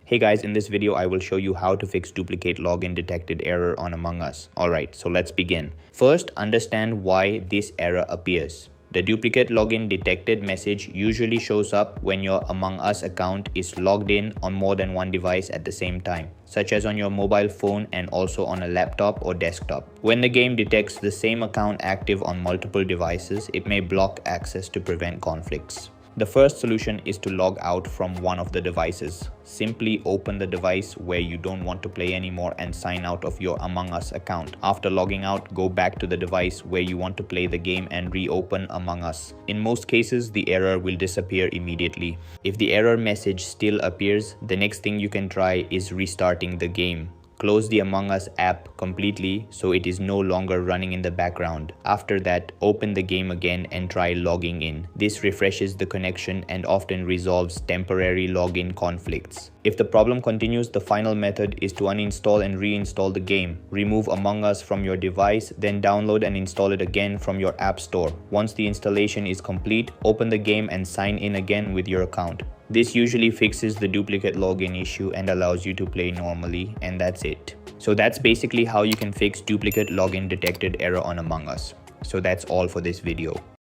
Hey guys, in this video I will show you how to fix duplicate login detected error on Among Us. Alright, so let's begin. First, understand why this error appears. The duplicate login detected message usually shows up when your Among Us account is logged in on more than one device at the same time, such as on your mobile phone and also on a laptop or desktop. When the game detects the same account active on multiple devices, it may block access to prevent conflicts. The first solution is to log out from one of the devices. Simply open the device where you don't want to play anymore and sign out of your Among Us account. After logging out, go back to the device where you want to play the game and reopen Among Us. In most cases, the error will disappear immediately. If the error message still appears, the next thing you can try is restarting the game. Close the Among Us app completely so it is no longer running in the background. After that, open the game again and try logging in. This refreshes the connection and often resolves temporary login conflicts. If the problem continues, the final method is to uninstall and reinstall the game. Remove Among Us from your device, then download and install it again from your app store. Once the installation is complete, open the game and sign in again with your account. This usually fixes the duplicate login issue and allows you to play normally, and that's it. So that's basically how you can fix duplicate login detected error on Among Us. So that's all for this video.